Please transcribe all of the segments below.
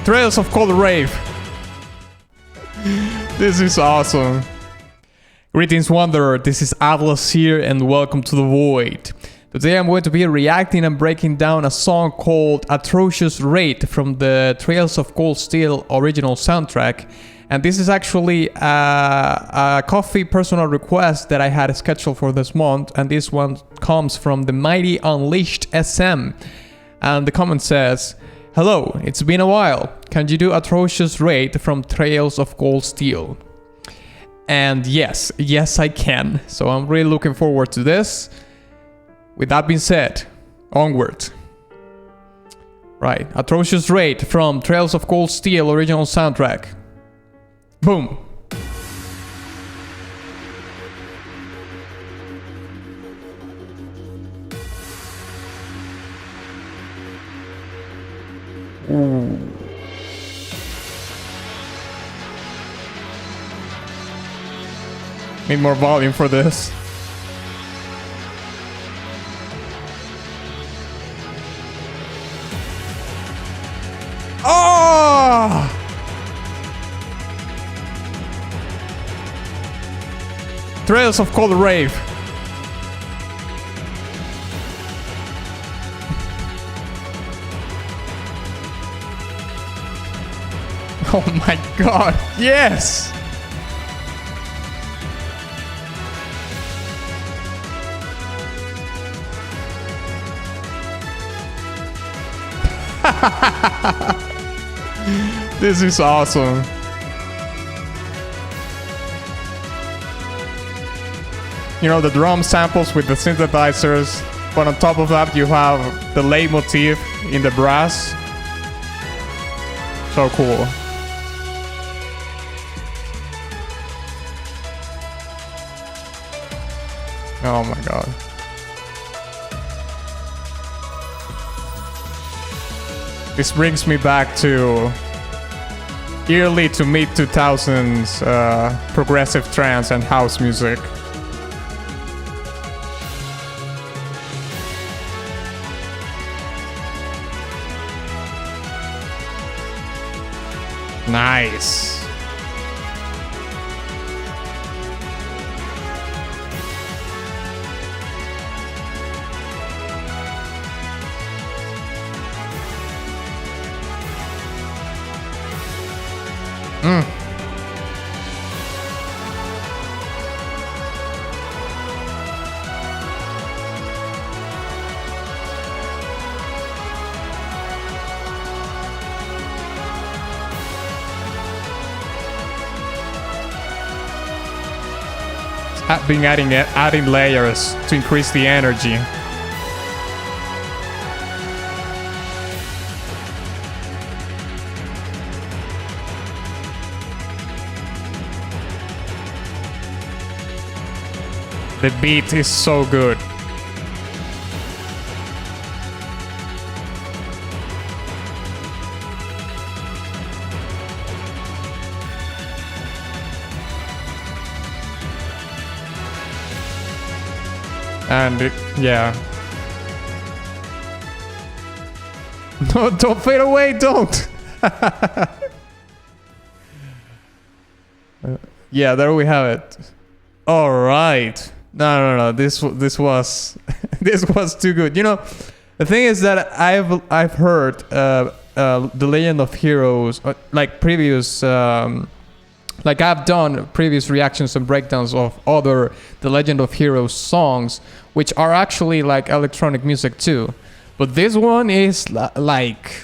Trails of Cold Rave. This is awesome. Greetings, Wanderer. This is Atlas here, and welcome to the Void. Today I'm going to be reacting and breaking down a song called Atrocious Raid from the Trails of Cold Steel original soundtrack. And this is actually a coffee personal request that I had scheduled for this month. And this one comes from the mighty Unleashed SM. And the comment says, "Hello, it's been a while. Can you do Atrocious Raid from Trails of Cold Steel?" And yes, I can. So I'm really looking forward to this. With that being said, onward. Right, Atrocious Raid from Trails of Cold Steel original soundtrack. Boom. Ooh. Need more volume for this. Oh! Trails of Cold Rave. Oh my god, yes! This is awesome. You know, the drum samples with the synthesizers, but on top of that you have the Leitmotif in the brass. So cool. Oh my god. This brings me back to early to mid 2000s progressive trance and house music. Nice. Been adding layers to increase the energy. The beat is so good. And yeah. No, don't fade away, don't. Yeah, there we have it. All right. No. This was this was too good. You know, the thing is that I've heard The Legend of Heroes, like previous. Like I've done previous reactions and breakdowns of other The Legend of Heroes songs, which are actually like electronic music too. But this one is like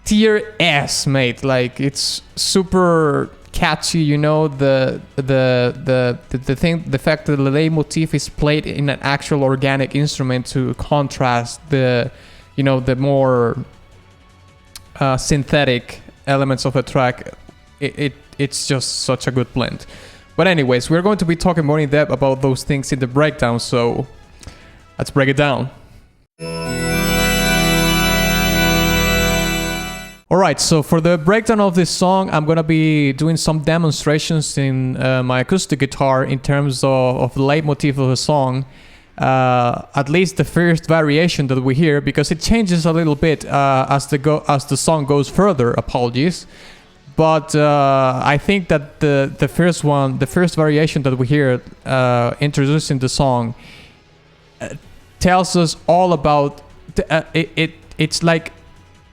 tier S, mate. Like it's super catchy, you know, the thing, the fact that the Leitmotif is played in an actual organic instrument to contrast the, you know, the more synthetic elements of the track. It's just such a good blend. But anyways, we're going to be talking more in depth about those things in the breakdown, so let's break it down. Alright, so for the breakdown of this song, I'm gonna be doing some demonstrations in my acoustic guitar in terms of the leitmotif of the song. at least the first variation that we hear, because it changes a little bit as the song goes further. Apologies, but I think that the first variation that we hear introducing the song tells us all about it's like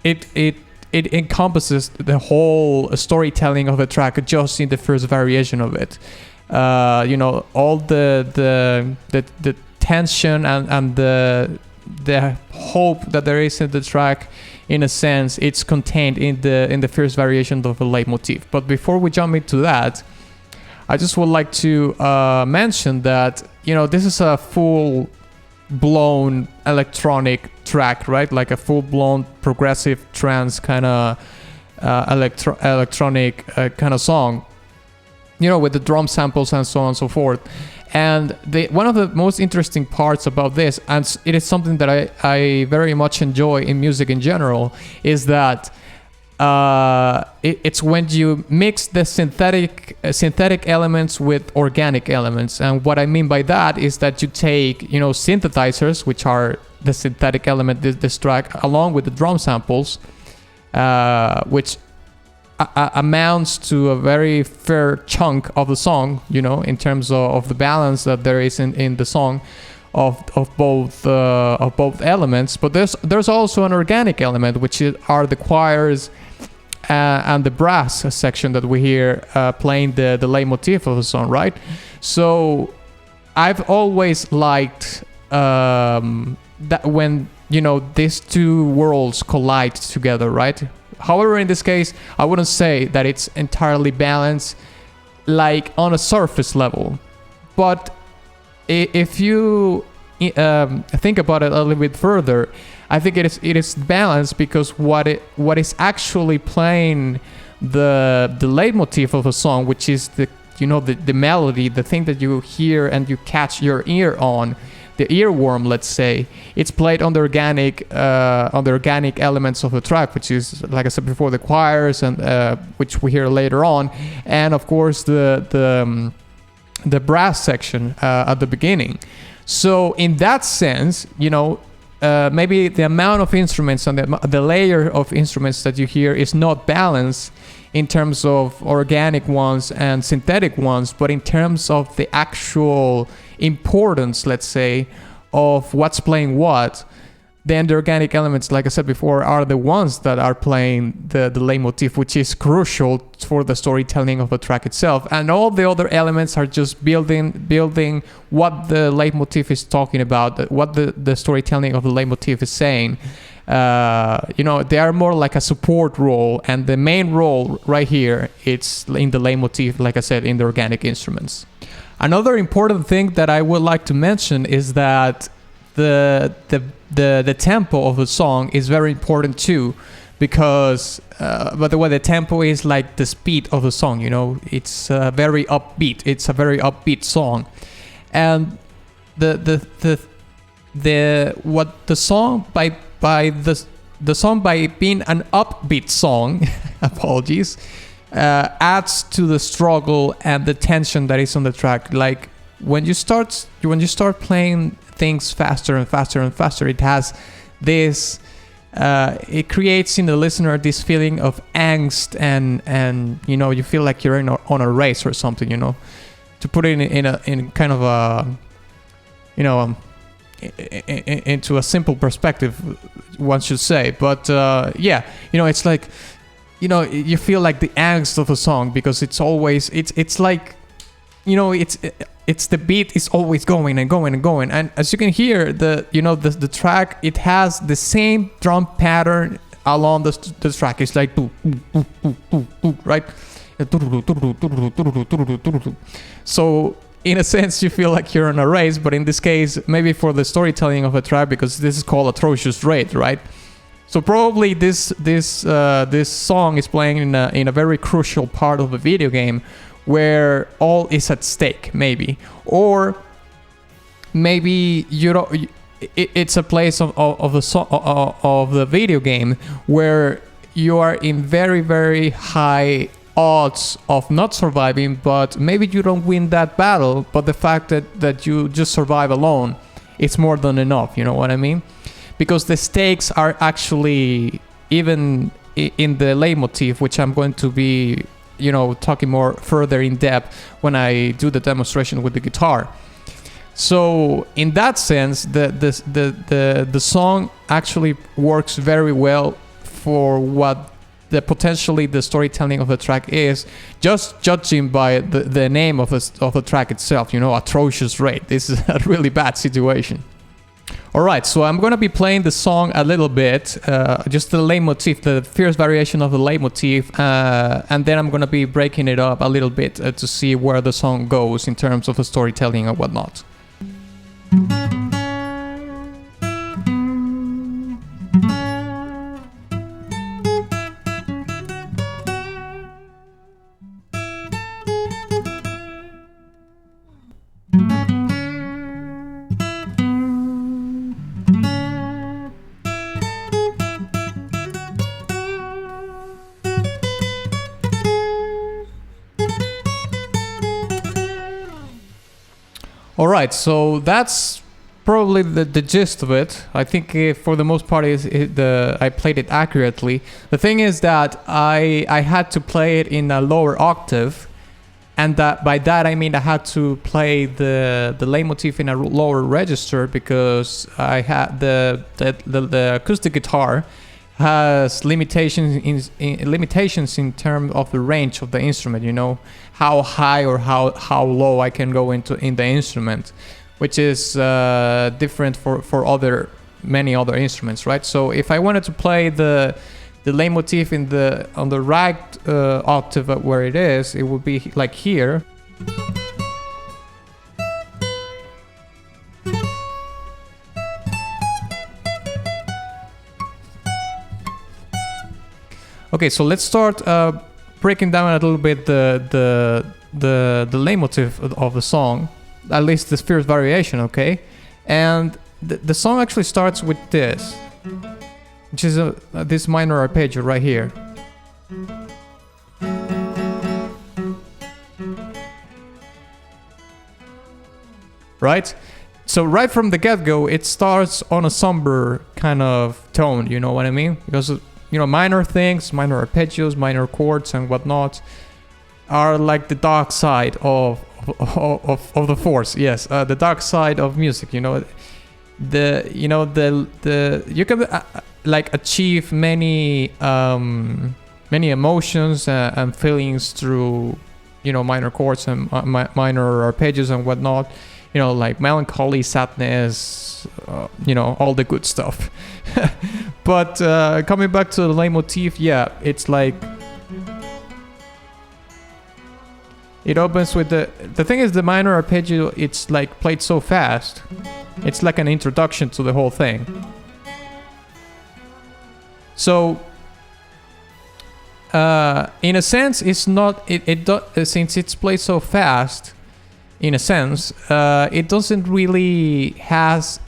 it encompasses the whole storytelling of the track just in the first variation of it. All the tension and the hope that there is in the track, in a sense, it's contained in the first variation of the leitmotif. But before we jump into that, I just would like to mention that this is a full-blown electronic track, right? Like a full-blown progressive trance kind of electronic kind of song, with the drum samples and so on and so forth. And one of the most interesting parts about this, and it is something that I very much enjoy in music in general, is that it's when you mix the synthetic elements with organic elements. And what I mean by that is that you take synthesizers, which are the synthetic element this track, along with the drum samples, which amounts to a very fair chunk of the song, in terms of the balance that there is in the song of both elements. But there's also an organic element, which are the choirs and the brass section that we hear playing the leitmotif of the song, right? So I've always liked that when these two worlds collide together, right? However, in this case, I wouldn't say that it's entirely balanced, like on a surface level. But if you think about it a little bit further, I think it is balanced because what is actually playing the leitmotif of a song, which is the melody, the thing that you hear and you catch your ear on, the earworm, let's say, it's played on the organic elements of the track, which is, like I said before, the choirs and which we hear later on, and of course the brass section at the beginning. So in that sense, maybe the amount of instruments and the layer of instruments that you hear is not balanced in terms of organic ones and synthetic ones, but in terms of the actual importance, let's say, of what's playing what, then the organic elements, like I said before, are the ones that are playing the leitmotif, which is crucial for the storytelling of the track itself. And all the other elements are just building what the leitmotif is talking about, what the storytelling of the leitmotif is saying. They are more like a support role, and the main role right here, it's in the leitmotif, like I said, in the organic instruments. Another important thing that I would like to mention is that the tempo of the song is very important too, because by the way, the tempo is like the speed of the song. It's very upbeat. It's a very upbeat song, and the song by being an upbeat song, apologies, adds to the struggle and the tension that is on the track. Like when you start playing things faster and faster and faster, it has this it creates in the listener this feeling of angst and you feel like you're on a race or something, to put it in kind of a into a simple perspective, one should say. But it's like you feel like the angst of a song, because it's always it's like it's the beat is always going and going and going, and as you can hear, the track, it has the same drum pattern along the track. It's like right, so in a sense you feel like you're in a race, but in this case maybe for the storytelling of a track, because this is called Atrocious Raid, right? So probably this song is playing in a very crucial part of the video game, where all is at stake, maybe, or maybe it's a place of the video game where you are in very, very high odds of not surviving, but maybe you don't win that battle, but the fact that you just survive alone it's more than enough, you know what I mean? Because the stakes are actually even in the leitmotif, which I'm going to be, you know, talking more further in depth when I do the demonstration with the guitar. So in that sense, the song actually works very well for what potentially the storytelling of the track is, just judging by the name of the track itself, you know, Atrocious Raid. This is a really bad situation. Alright, so I'm gonna be playing the song a little bit, just the leitmotif, the first variation of the leitmotif, and then I'm gonna be breaking it up a little bit to see where the song goes in terms of the storytelling and whatnot. Alright, so that's probably the gist of it. I think for the most part I played it accurately. The thing is that I had to play it in a lower octave, and that by that I mean I had to play the leitmotif in a lower register, because I had the acoustic guitar has limitations in terms of the range of the instrument, you know, how high or how low I can go in the instrument, which is different for many other instruments, right? So if I wanted to play the leitmotif on the right octave where it is, it would be like here. Okay, so let's start breaking down a little bit the leitmotif of the song, at least this first variation, okay? And the song actually starts with this, which is this minor arpeggio right here. Right? So right from the get-go, it starts on a somber kind of tone, you know what I mean? Because, you know, minor things, minor arpeggios, minor chords and whatnot are like the dark side of the force. Yes, the dark side of music, you know. You can like achieve many emotions and feelings through, you know, minor chords and minor arpeggios and whatnot. You know, like melancholy, sadness, you know, all the good stuff. But coming back to the leitmotif, yeah, it's like it opens with the thing is the minor arpeggio. It's like played so fast. It's like an introduction to the whole thing. So, in a sense, it's not. Since it's played so fast. In a sense, it doesn't really has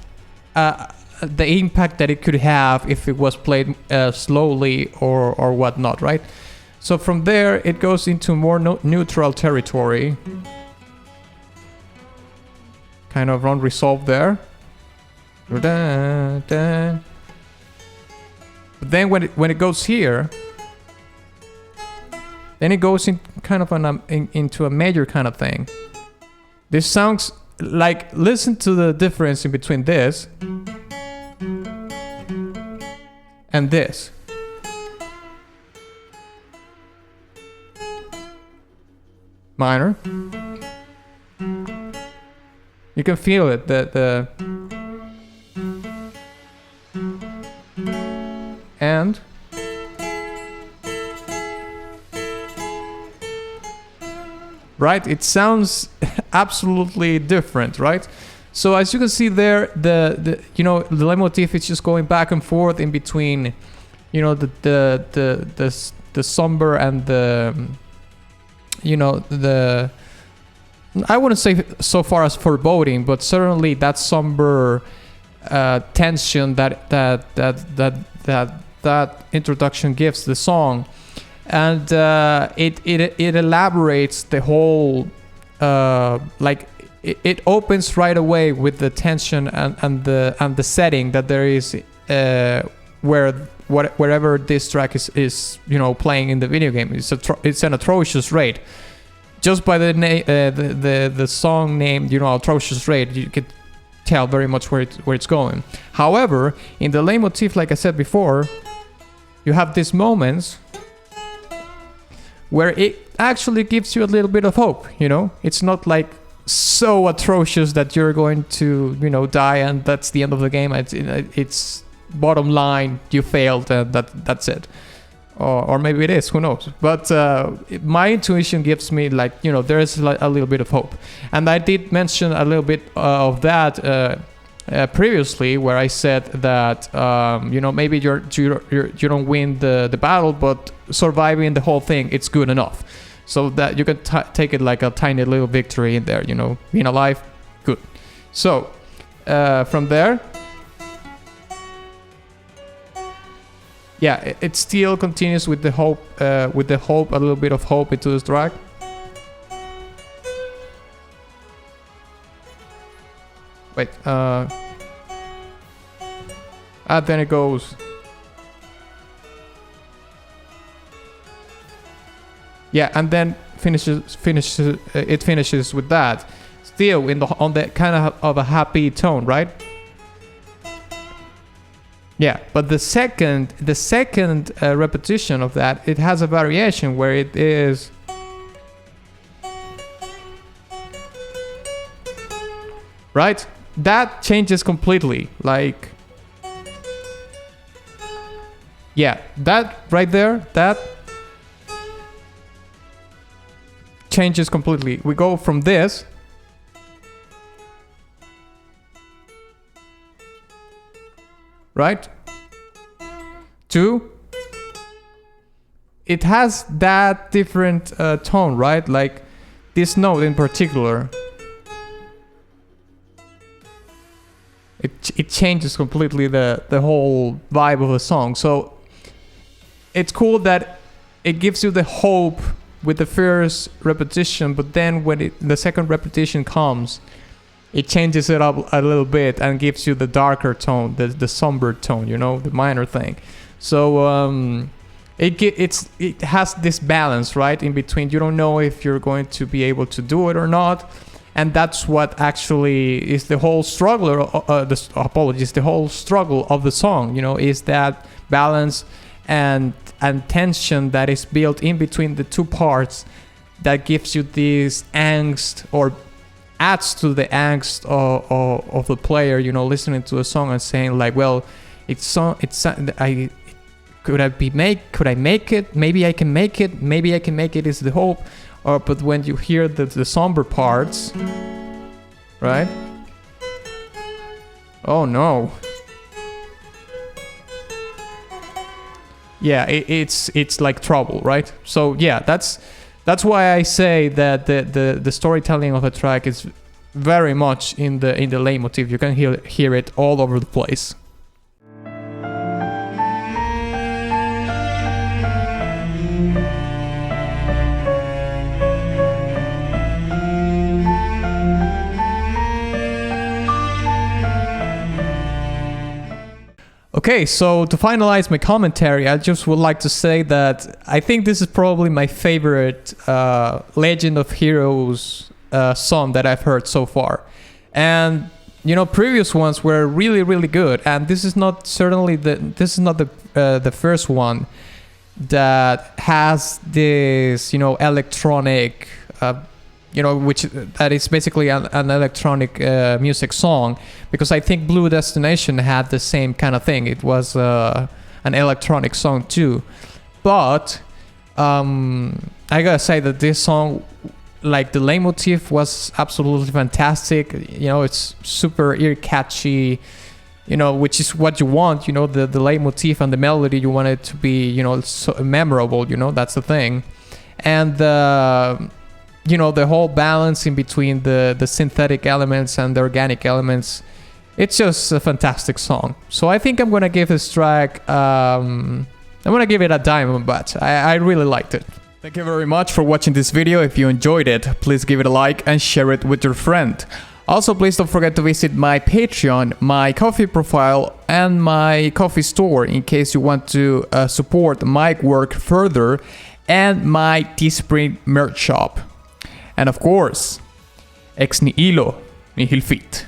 the impact that it could have if it was played slowly or whatnot, right? So from there, it goes into more neutral territory, kind of unresolved there. But then when it goes here, then it goes in kind of into a major kind of thing. This sounds like, listen to the difference in between this and this. Minor. You can feel it, and right? It sounds absolutely different, right? So as you can see there, the leitmotif is just going back and forth in between, you know, the somber and I wouldn't say so far as foreboding, but certainly that somber tension that introduction gives the song. And it elaborates the whole like it opens right away with the tension and the setting that there is wherever this track is playing in the video game. It's an Atrocious Raid. Just by the song name, Atrocious Raid, you can tell very much where it's going. However, in the Leitmotif, like I said before, you have these moments where it actually gives you a little bit of hope. It's not like so atrocious that you're going to die and that's the end of the game. It's bottom line, you failed and that's it. Or maybe it is, who knows. But my intuition gives me there is a little bit of hope. And I did mention a little bit of that previously, where I said that maybe you don't win the battle, but surviving the whole thing, it's good enough. So that you can take it like a tiny little victory in there, being alive, good. So from there, yeah, it still continues with the hope, a little bit of hope into this track. Wait, then it goes. Yeah, and then it finishes with that. Still on the kind of a happy tone, right? Yeah, but the second repetition of that, it has a variation where it is right. That changes completely. Like, yeah, that right there, that changes completely. We go from this right to it has that different tone, right? Like this note in particular, it changes completely the whole vibe of the song. So it's cool that it gives you the hope with the first repetition, but then when the second repetition comes, it changes it up a little bit and gives you the darker tone, the somber tone, the minor thing. So it has this balance, right, in between. You don't know if you're going to be able to do it or not, and that's what actually is the whole struggle. The whole struggle of the song, is that balance and tension that is built in between the two parts that gives you this angst, or adds to the angst of the player, listening to a song and saying like, well, could I make it? Maybe I can make it. Maybe I can make it is the hope. But when you hear the somber parts, right? Oh no. Yeah, it's like trouble, right? So yeah, that's why I say that the storytelling of the track is very much in the Leitmotif. You can hear it all over the place. Okay, so to finalize my commentary, I just would like to say that I think this is probably my favorite Legend of Heroes song that I've heard so far. And previous ones were really, really good, and this is not the first one that has this electronic which that is basically an electronic music song, because I think Blue Destination had the same kind of thing. It was an electronic song too, but I gotta say that this song, like the Leitmotif, was absolutely fantastic. It's super ear catchy, which is what you want. The Leitmotif and the melody, you want it to be so memorable. That's the thing, and the whole balance in between the synthetic elements and the organic elements, it's just a fantastic song. So I think I'm gonna give this track I'm gonna give it a diamond, but I really liked it. Thank you very much for watching this video. If you enjoyed it, please give it a like and share it with your friend. Also, please don't forget to visit my Patreon, my Ko-fi profile, and my Ko-fi store in case you want to support my work further, and my Teespring merch shop. And of course, ex nihilo nihil fit.